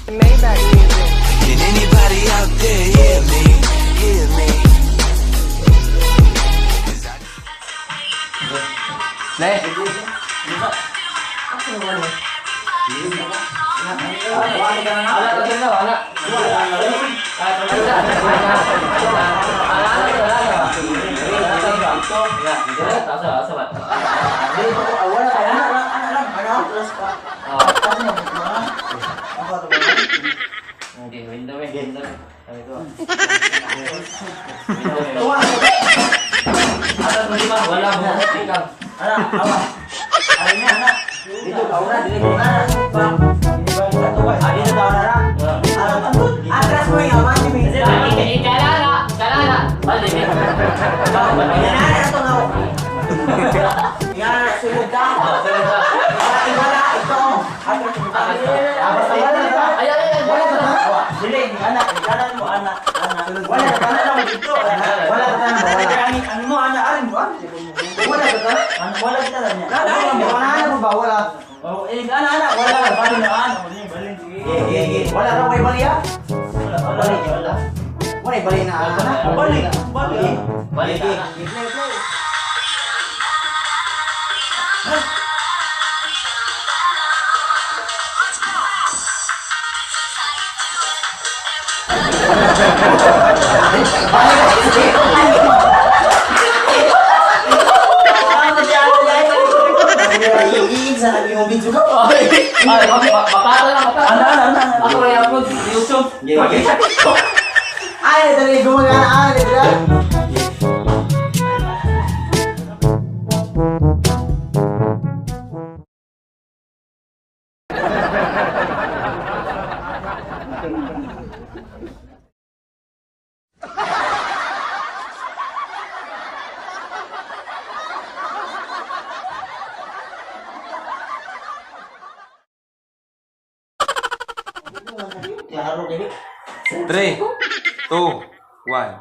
Maybach music. Can anybody out there hear me? Hear me? Nih. Wala mo, ikaw. Anak, awa. Ari na, anak. Dito, kauna, dili ko na. Dito, kauna na. Atras mo yung aman, Jimmy. Kalala. Balik. Yan na, ito nga. Yan, sulod ka. Wala, ito. Dili, anak. Ikanan mo, anak. Wala ka na naman dito. Wala ka na. Ano mo, anak? Arin mo, wala ka na? Wala kita na niya. Wala mo ba? Wala. Anak, wala. Bali na, ano? Sige. Wala raw may bali, ha? Wala. Wala bali na, anak. Bali. Bali ka. Ako ay upload sa YouTube. Ay, dali gumagana. Three, two, one.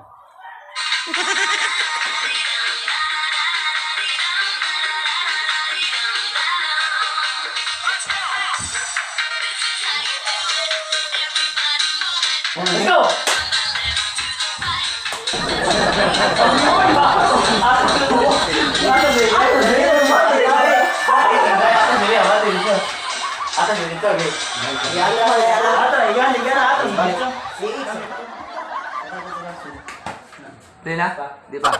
Let's go! Atas dito, okay. Play na? Di pa?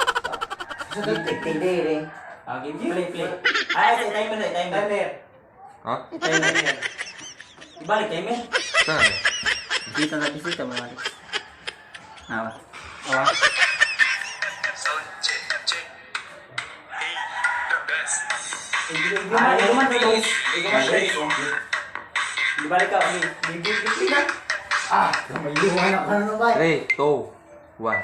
Hindi. Play. Ay, timer. Ha? Timer. Ibalik timer. Saan na? Dito na bisita mo natin. Awa. Ibalik ka. Three, two, one.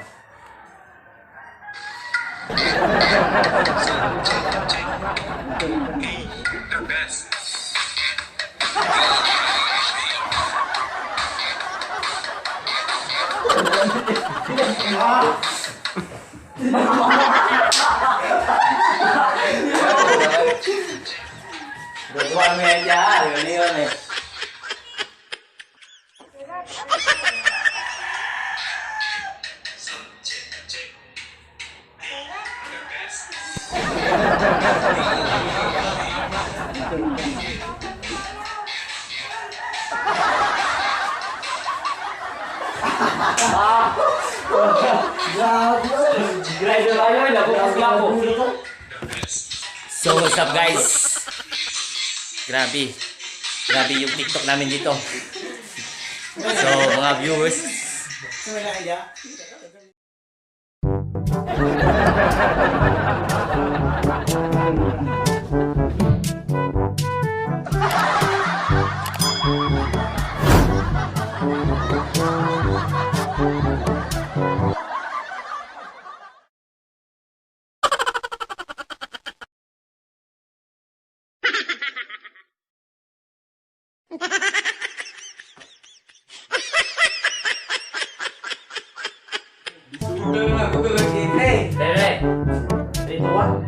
Dua meja, Leon eh. So what's up guys? Grabe yung TikTok namin dito. So mga viewers, Hey! Tere, 3, 2, 1.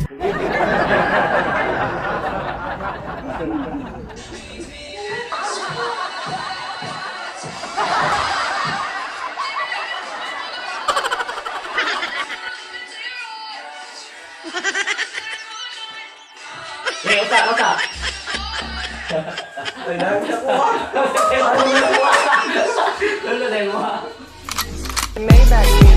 Kota. Ay, dami na kuha. Lolo na yung mga. Maybach.